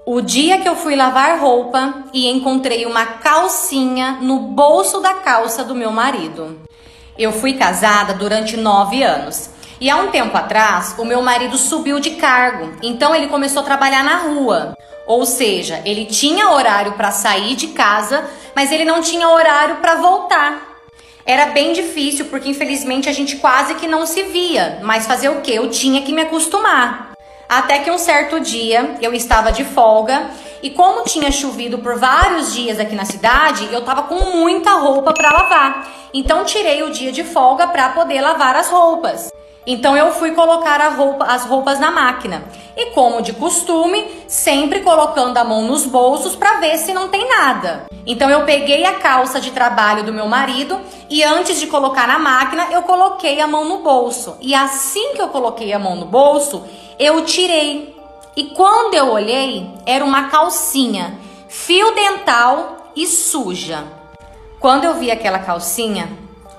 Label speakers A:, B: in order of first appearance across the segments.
A: O dia que eu fui lavar roupa e encontrei uma calcinha no bolso da calça do meu marido. Eu fui casada durante 9 anos. E há um tempo atrás, o meu marido subiu de cargo. Então ele começou a trabalhar na rua. Ou seja, ele tinha horário para sair de casa, mas ele não tinha horário para voltar. Era bem difícil, porque infelizmente a gente quase que não se via. Mas fazer o quê? Eu tinha que me acostumar. Até que um certo dia, eu estava de folga e como tinha chovido por vários dias aqui na cidade, eu estava com muita roupa para lavar. Então tirei o dia de folga para poder lavar as roupas. Então eu fui colocar as roupas na máquina. E como de costume, sempre colocando a mão nos bolsos para ver se não tem nada. Então eu peguei a calça de trabalho do meu marido e antes de colocar na máquina, eu coloquei a mão no bolso. E assim que eu coloquei a mão no bolso, eu tirei. E quando eu olhei, era uma calcinha, fio dental e suja. Quando eu vi aquela calcinha,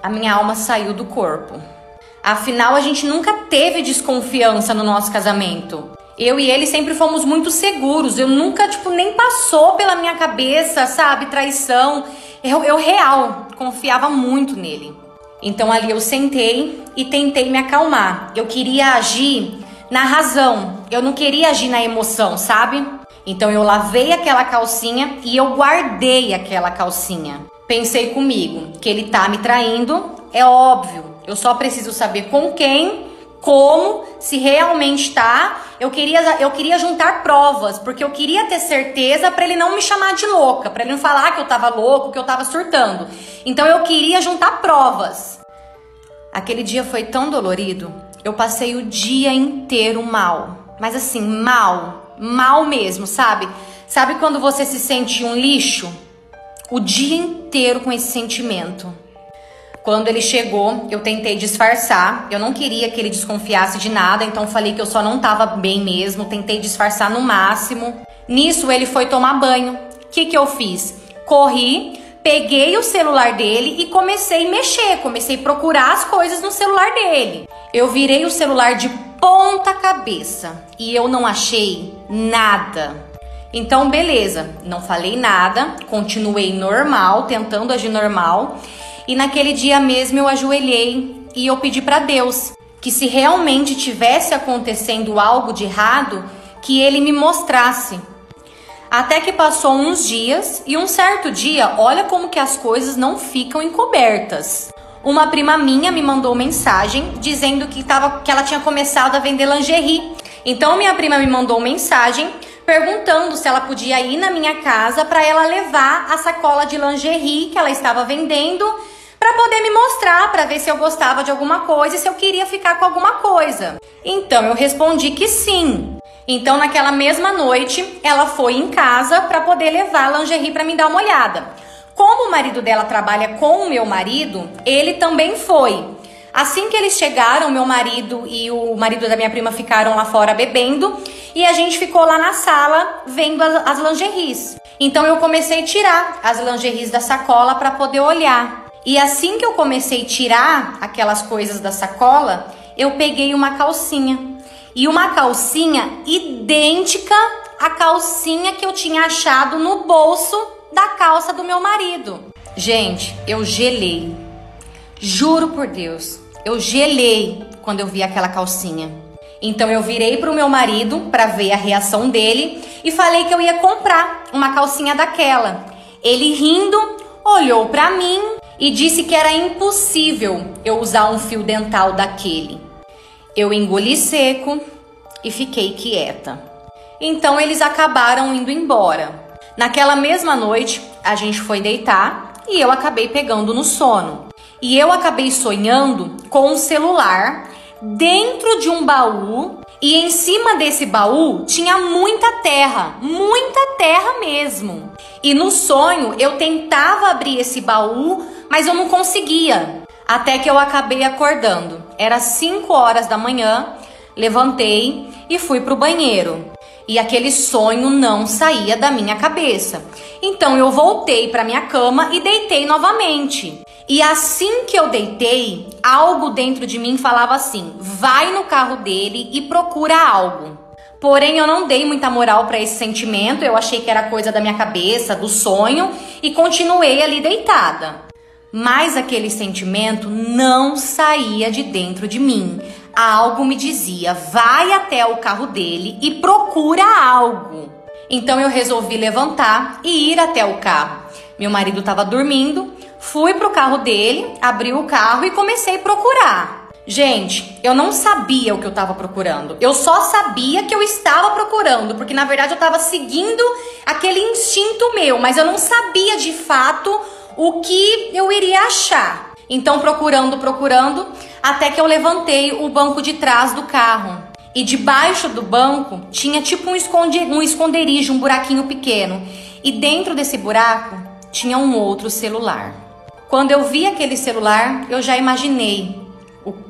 A: a minha alma saiu do corpo. Afinal, a gente nunca teve desconfiança no nosso casamento. Eu e ele sempre fomos muito seguros. Eu nunca, nem passou pela minha cabeça, sabe, traição. Eu real, confiava muito nele. Então ali eu sentei e tentei me acalmar. Eu queria agir na razão. Eu não queria agir na emoção, sabe? Então eu lavei aquela calcinha e eu guardei aquela calcinha. Pensei comigo que ele tá me traindo, é óbvio. Eu só preciso saber com quem, como, se realmente tá. Eu queria juntar provas, porque eu queria ter certeza para ele não me chamar de louca, para ele não falar que eu tava louco, que eu tava surtando. Então eu queria juntar provas. Aquele dia foi tão dolorido, eu passei o dia inteiro mal. Mas assim, mal mesmo, sabe? Sabe quando você se sente um lixo? O dia inteiro com esse sentimento. Quando ele chegou, eu tentei disfarçar. Eu não queria que ele desconfiasse de nada, então falei que eu só não tava bem mesmo. Tentei disfarçar no máximo. Nisso, ele foi tomar banho. O que eu fiz? Corri, peguei o celular dele e comecei a mexer. Comecei a procurar as coisas no celular dele. Eu virei o celular de ponta cabeça e eu não achei nada. Então, beleza. Não falei nada, continuei normal, tentando agir normal. E naquele dia mesmo eu ajoelhei e eu pedi para Deus que se realmente tivesse acontecendo algo de errado, que Ele me mostrasse. Até que passou uns dias e um certo dia, olha como que as coisas não ficam encobertas. Uma prima minha me mandou mensagem dizendo que ela tinha começado a vender lingerie. Então minha prima me mandou mensagem perguntando se ela podia ir na minha casa para ela levar a sacola de lingerie que ela estava vendendo para poder me mostrar, para ver se eu gostava de alguma coisa e se eu queria ficar com alguma coisa. Então eu respondi que sim. Então naquela mesma noite ela foi em casa para poder levar a lingerie para me dar uma olhada. Como o marido dela trabalha com o meu marido, ele também foi. Assim que eles chegaram, meu marido e o marido da minha prima ficaram lá fora bebendo e a gente ficou lá na sala vendo as lingeries. Então eu comecei a tirar as lingeries da sacola para poder olhar. E assim que eu comecei a tirar aquelas coisas da sacola, eu peguei uma calcinha. E uma calcinha idêntica à calcinha que eu tinha achado no bolso da calça do meu marido. Gente, eu gelei. Juro por Deus, eu gelei quando eu vi aquela calcinha. Então eu virei pro meu marido para ver a reação dele e falei que eu ia comprar uma calcinha daquela. Ele rindo, olhou para mim e disse que era impossível eu usar um fio dental daquele. Eu engoli seco e fiquei quieta. Então eles acabaram indo embora. Naquela mesma noite, a gente foi deitar e eu acabei pegando no sono. E eu acabei sonhando com um celular dentro de um baú e em cima desse baú tinha muita terra mesmo. E no sonho eu tentava abrir esse baú, mas eu não conseguia. Até que eu acabei acordando. Era 5 horas da manhã, levantei e fui pro banheiro. E aquele sonho não saía da minha cabeça. Então eu voltei para minha cama e deitei novamente. E assim que eu deitei, algo dentro de mim falava assim: vai no carro dele e procura algo. Porém, eu não dei muita moral para esse sentimento, eu achei que era coisa da minha cabeça, do sonho, e continuei ali deitada. Mas aquele sentimento não saía de dentro de mim. Algo me dizia, vai até o carro dele e procura algo. Então eu resolvi levantar e ir até o carro. Meu marido estava dormindo, fui pro carro dele, abri o carro e comecei a procurar. Gente, eu não sabia o que eu estava procurando. Eu só sabia que eu estava procurando, porque na verdade eu estava seguindo aquele instinto meu, mas eu não sabia de fato o que eu iria achar. Então procurando, até que eu levantei o banco de trás do carro. E debaixo do banco tinha tipo um esconderijo, um buraquinho pequeno. E dentro desse buraco tinha um outro celular. Quando eu vi aquele celular, eu já imaginei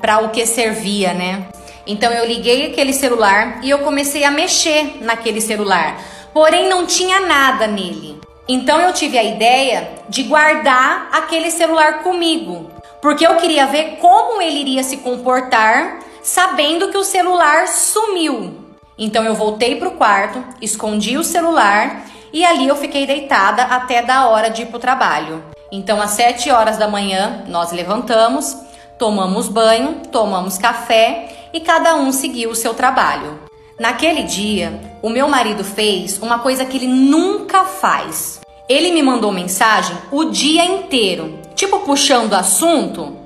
A: para o que servia, né? Então eu liguei aquele celular e eu comecei a mexer naquele celular. Porém não tinha nada nele. Então eu tive a ideia de guardar aquele celular comigo. Porque eu queria ver como ele iria se comportar sabendo que o celular sumiu. Então eu voltei pro quarto, escondi o celular e ali eu fiquei deitada até da hora de ir pro trabalho. Então às 7 horas da manhã nós levantamos, tomamos banho, tomamos café e cada um seguiu o seu trabalho. Naquele dia, o meu marido fez uma coisa que ele nunca faz. Ele me mandou mensagem o dia inteiro, tipo puxando assunto.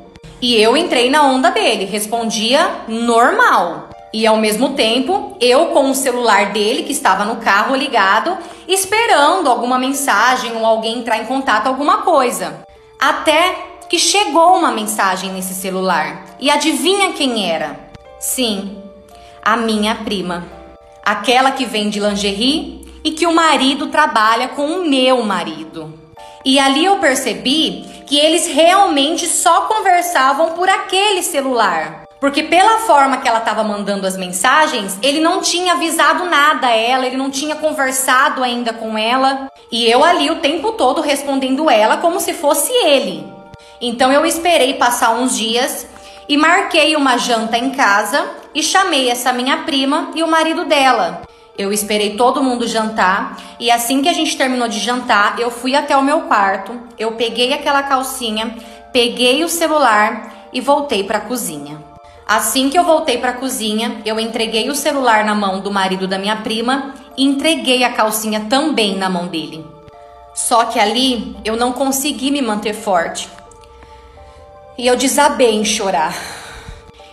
A: E eu entrei na onda dele, respondia normal. E ao mesmo tempo, eu com o celular dele, que estava no carro ligado, esperando alguma mensagem ou alguém entrar em contato, alguma coisa. Até que chegou uma mensagem nesse celular. E adivinha quem era? Sim, a minha prima. Aquela que vende lingerie e que o marido trabalha com o meu marido. E ali eu percebi que eles realmente só conversavam por aquele celular. Porque pela forma que ela estava mandando as mensagens, ele não tinha avisado nada a ela, ele não tinha conversado ainda com ela. E eu ali o tempo todo respondendo ela como se fosse ele. Então eu esperei passar uns dias e marquei uma janta em casa e chamei essa minha prima e o marido dela. Eu esperei todo mundo jantar e assim que a gente terminou de jantar, eu fui até o meu quarto, eu peguei aquela calcinha, peguei o celular e voltei para a cozinha. Assim que eu voltei para a cozinha, eu entreguei o celular na mão do marido da minha prima e entreguei a calcinha também na mão dele. Só que ali eu não consegui me manter forte e eu desabei em chorar.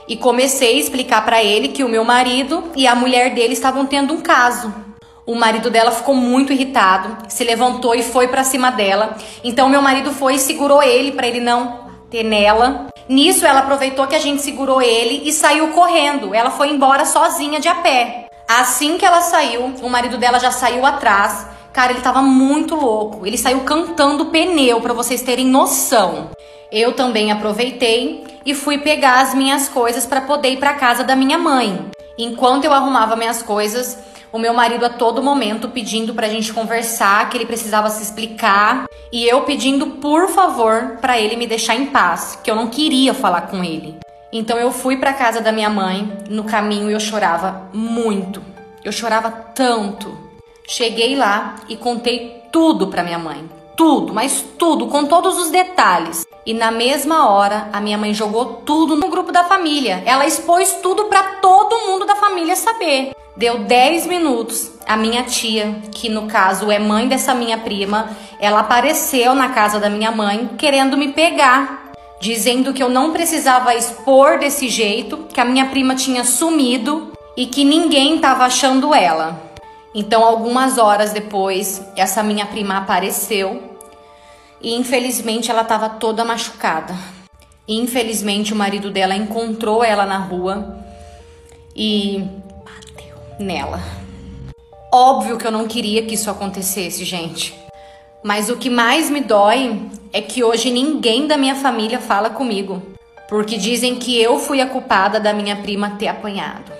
A: E comecei a explicar para ele que o meu marido e a mulher dele estavam tendo um caso. O marido dela ficou muito irritado, se levantou e foi para cima dela. Então meu marido foi e segurou ele para ele não ter nela. Nisso ela aproveitou que a gente segurou ele e saiu correndo. Ela foi embora sozinha de a pé. Assim que ela saiu, o marido dela já saiu atrás. Cara, ele tava muito louco. Ele saiu cantando pneu, para vocês terem noção. Eu também aproveitei e fui pegar as minhas coisas para poder ir para casa da minha mãe. Enquanto eu arrumava minhas coisas, o meu marido a todo momento pedindo pra gente conversar, que ele precisava se explicar, e eu pedindo por favor para ele me deixar em paz, que eu não queria falar com ele. Então eu fui para casa da minha mãe, no caminho eu chorava muito. Eu chorava tanto. Cheguei lá e contei tudo para minha mãe. Tudo, mas tudo, com todos os detalhes. E na mesma hora, a minha mãe jogou tudo no grupo da família. Ela expôs tudo para todo mundo da família saber. Deu 10 minutos, a minha tia, que no caso é mãe dessa minha prima, ela apareceu na casa da minha mãe querendo me pegar, dizendo que eu não precisava expor desse jeito, que a minha prima tinha sumido e que ninguém estava achando ela. Então, algumas horas depois, essa minha prima apareceu e infelizmente ela estava toda machucada. E, infelizmente o marido dela encontrou ela na rua e bateu nela. Óbvio que eu não queria que isso acontecesse, gente. Mas o que mais me dói é que hoje ninguém da minha família fala comigo, porque dizem que eu fui a culpada da minha prima ter apanhado.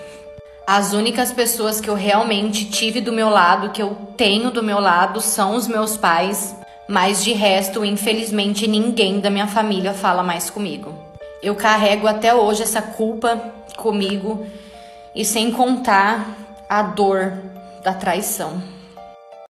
A: As únicas pessoas que eu realmente tive do meu lado, que eu tenho do meu lado, são os meus pais. Mas de resto, infelizmente, ninguém da minha família fala mais comigo. Eu carrego até hoje essa culpa comigo. E sem contar a dor da traição.